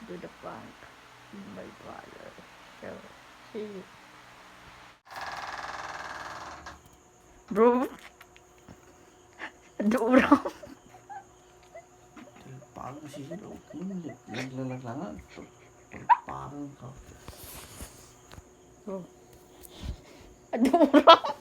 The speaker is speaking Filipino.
do the prank with my brother. So, see you. Bro, durang. Parang kasi sila, naglalangan. Parang ka. Bro, durang.